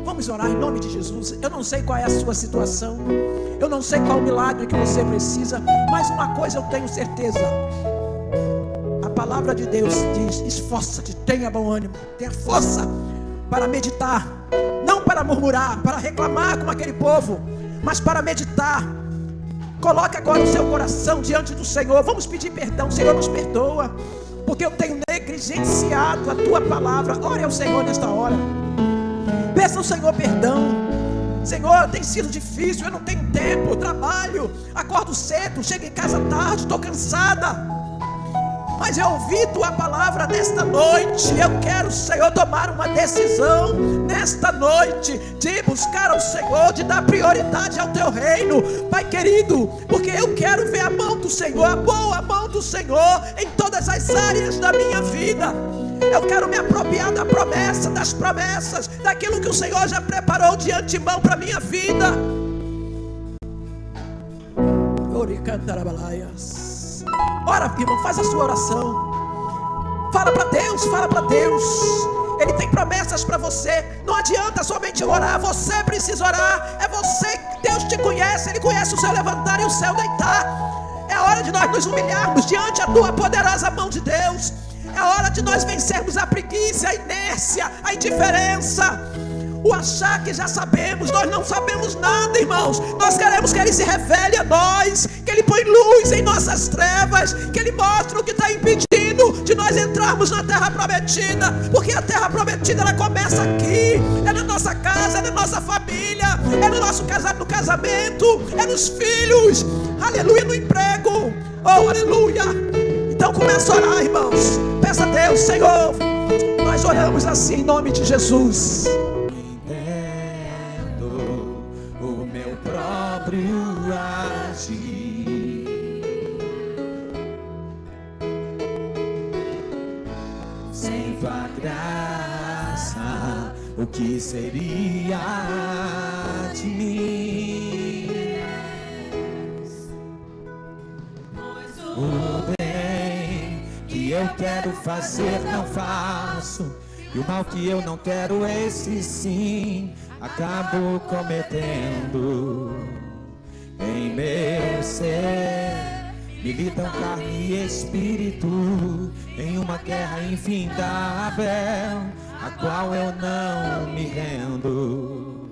Vamos orar em nome de Jesus. Eu não sei qual é a sua situação, eu não sei qual o milagre que você precisa, mas uma coisa eu tenho certeza: a palavra de Deus diz: esforça-te, tenha bom ânimo, tenha força para meditar, não para murmurar, para reclamar como aquele povo, mas para meditar. Coloque agora o seu coração diante do Senhor. Vamos pedir perdão. Senhor, nos perdoa, porque eu tenho negligenciado a tua palavra. Ore ao Senhor nesta hora. Peça ao Senhor perdão. Senhor, tem sido difícil, eu não tenho tempo, eu trabalho, acordo cedo, chego em casa tarde, estou cansada. Mas eu ouvi tua palavra nesta noite. Eu quero, Senhor, tomar uma decisão nesta noite de buscar ao Senhor, de dar prioridade ao teu reino, Pai querido, porque eu quero ver a mão do Senhor, a boa mão do Senhor em todas as áreas da minha vida. Eu quero me apropriar da promessa, das promessas, daquilo que o Senhor já preparou de antemão para a minha vida. Ora, irmão, faz a sua oração. Fala para Deus, fala para Deus. Ele tem promessas para você. Não adianta somente orar, você precisa orar. É você, Deus te conhece, Ele conhece o seu levantar e o seu deitar. É hora de nós nos humilharmos diante da tua poderosa mão de Deus. É hora de nós vencermos a preguiça, a inércia, a indiferença, o achar que já sabemos. Nós não sabemos nada, irmãos. Nós queremos que Ele se revele a nós, que Ele põe luz em nossas trevas, que Ele mostre o que está impedindo de nós entrarmos na terra prometida, porque a terra prometida, ela começa aqui, é na nossa casa, é na nossa família, é no nosso casamento, é nos filhos, aleluia, no emprego, oh aleluia. Então começa a orar, irmãos. Peça a Deus, Senhor. Nós oramos assim em nome de Jesus. Entendo o meu próprio agir, sem tua graça, o que seria de mim? O bem que eu quero fazer não faço, e o mal que eu não quero, esse sim acabo cometendo. Em meu ser militam carne e espírito, em uma guerra infindável, a qual eu não me rendo.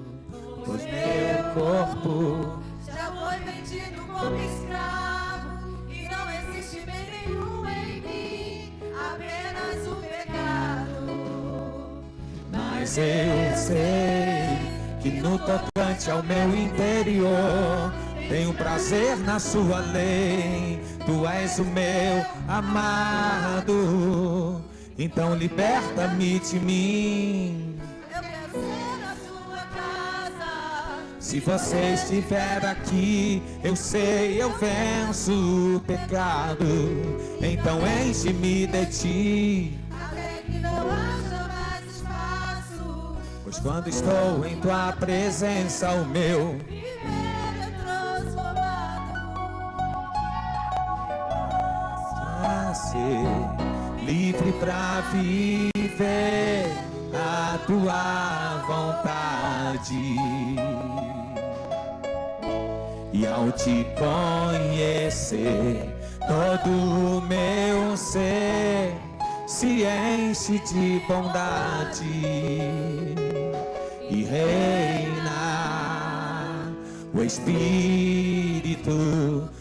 Pois meu corpo já foi vendido como escravo, e não existe bem nenhum em mim, apenas o pecado. Mas eu sei que no tocante ao meu interior tenho prazer na sua lei. Tu és o meu amado, então liberta-me de mim. Eu quero ser a sua casa. Se você estiver aqui, eu sei, eu venço o pecado. Então enche-me de ti, Até que não haja mais espaço. pois quando estou em tua presença, o meu Viver é transformado. a ser livre pra viver a tua vontade. E ao te conhecer, todo o meu ser se enche de bondade e reina o Espírito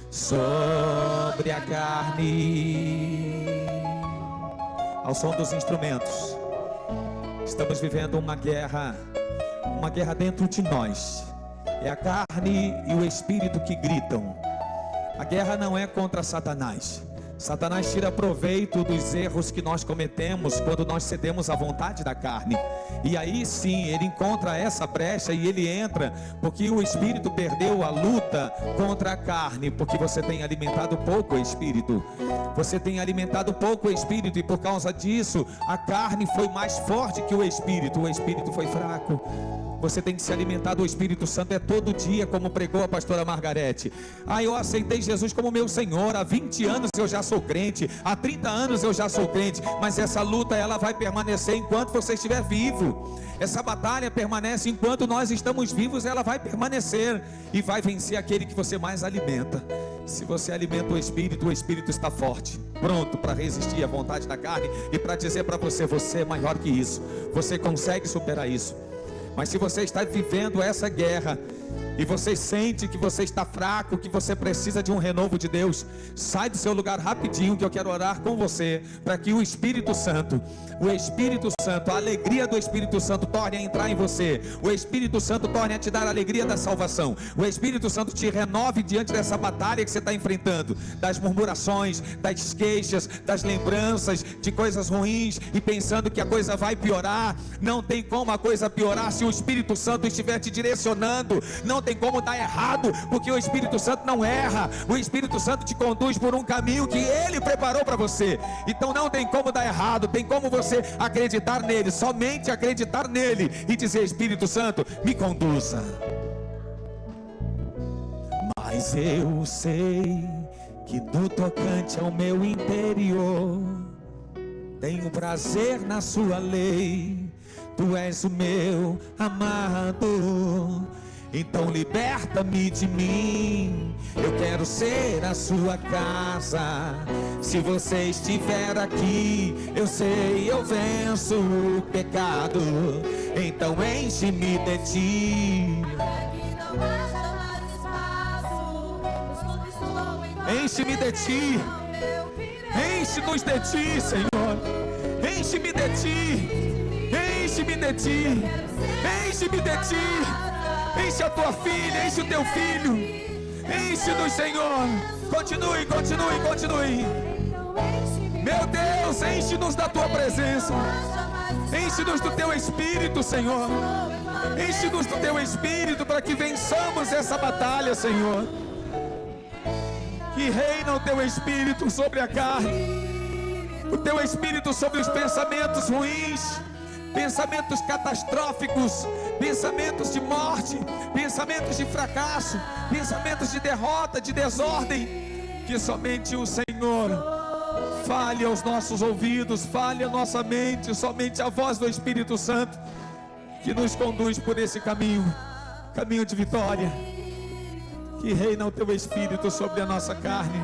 sobre a carne. Ao som dos instrumentos, estamos vivendo uma guerra dentro de nós. É a carne e o espírito que gritam. A guerra não é contra Satanás. Satanás tira proveito dos erros que nós cometemos quando nós cedemos à vontade da carne. E aí sim, ele encontra essa brecha e ele entra, porque o espírito perdeu a luta contra a carne, porque você tem alimentado pouco o espírito. Você tem alimentado pouco o espírito e por causa disso, a carne foi mais forte que o espírito foi fraco. Você tem que se alimentar do Espírito Santo, é todo dia, como pregou a pastora Margarete. Eu aceitei Jesus como meu Senhor, há 20 anos eu já sou crente, há 30 anos eu já sou crente, mas essa luta ela vai permanecer enquanto você estiver vivo. Essa batalha permanece enquanto nós estamos vivos, ela vai permanecer e vai vencer aquele que você mais alimenta. Se você alimenta o Espírito está forte, pronto para resistir à vontade da carne e para dizer para você, você é maior que isso, você consegue superar isso. Mas se você está vivendo essa guerra, e você sente que você está fraco, que você precisa de um renovo de Deus, sai do seu lugar rapidinho, que eu quero orar com você, para que o Espírito Santo, a alegria do Espírito Santo torne a entrar em você, o Espírito Santo torne a te dar a alegria da salvação, o Espírito Santo te renove diante dessa batalha que você está enfrentando, das murmurações, das queixas, das lembranças de coisas ruins, e pensando que a coisa vai piorar. Não tem como a coisa piorar se o Espírito Santo estiver te direcionando. Não tem como dar errado, porque o Espírito Santo não erra. O Espírito Santo te conduz por um caminho que Ele preparou para você. Então não tem como dar errado. Tem como você acreditar nele, somente acreditar nele e dizer: Espírito Santo, me conduza. Mas eu sei que no tocante ao meu interior tenho prazer na sua lei. Tu és o meu amado, então liberta-me de mim. Eu quero ser a sua casa. Se você estiver aqui, eu sei, eu venço o pecado. Então enche-me de ti. Aqui não basta mais espaço. Os mundos estão em Enche-me de ti. Enche-nos de ti, Senhor. Enche-me de ti. Enche-me de ti. Enche-me de ti. Enche a tua filha, enche o teu filho. Enche-nos, Senhor. Continue, continue, continue. Meu Deus, enche-nos da tua presença. Enche-nos do teu Espírito, Senhor. Enche-nos do teu Espírito para que vençamos essa batalha, Senhor. Que reina o teu Espírito sobre a carne, o teu Espírito sobre os pensamentos ruins, pensamentos catastróficos, pensamentos de morte, pensamentos de fracasso, pensamentos de derrota, de desordem. Que somente o Senhor fale aos nossos ouvidos, fale à nossa mente, somente a voz do Espírito Santo que nos conduz por esse caminho, caminho de vitória. Que reina o teu Espírito sobre a nossa carne.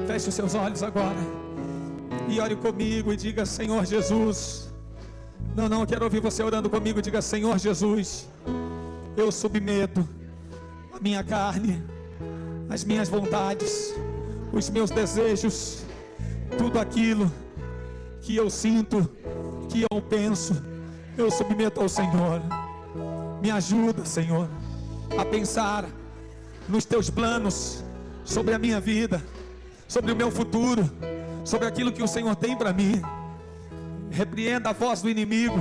Feche os seus olhos agora e ore comigo e diga: Senhor Jesus. Não, eu quero ouvir você orando comigo. Diga: Senhor Jesus, eu submeto a minha carne, as minhas vontades, os meus desejos, tudo aquilo que eu sinto, que eu penso, eu submeto ao Senhor. Me ajuda, Senhor, a pensar nos teus planos sobre a minha vida, sobre o meu futuro, sobre aquilo que o Senhor tem para mim. Repreenda a voz do inimigo,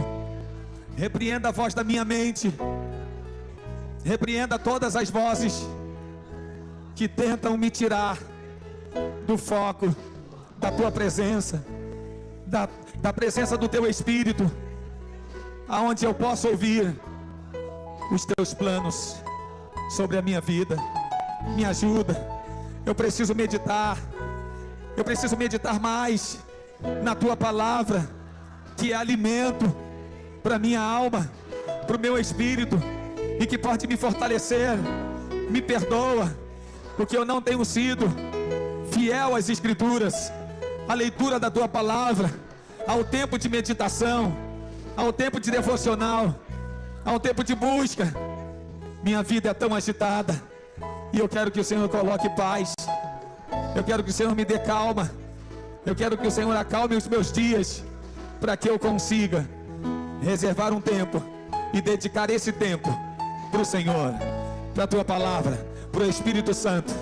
repreenda a voz da minha mente, repreenda todas as vozes que tentam me tirar do foco da tua presença, da presença do teu Espírito, aonde eu posso ouvir os teus planos sobre a minha vida. Me ajuda, eu preciso meditar mais na tua palavra, que é alimento para minha alma, para o meu espírito, e que pode me fortalecer. Me perdoa, porque eu não tenho sido fiel às Escrituras, à leitura da tua palavra, ao tempo de meditação, ao tempo de devocional, ao tempo de busca. Minha vida é tão agitada, e eu quero que o Senhor coloque paz. Eu quero que o Senhor me dê calma. Eu quero que o Senhor acalme os meus dias, para que eu consiga reservar um tempo e dedicar esse tempo para o Senhor, para a tua palavra, para o Espírito Santo,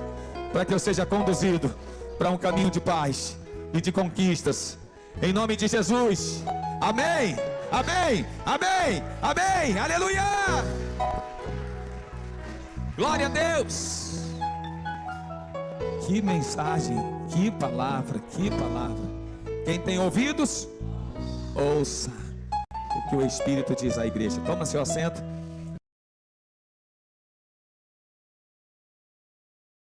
para que eu seja conduzido para um caminho de paz e de conquistas, em nome de Jesus. Amém, amém, amém, amém, aleluia. Glória a Deus. Que mensagem, que palavra, que palavra. Quem tem ouvidos, ouça o que o Espírito diz à igreja. Toma seu assento.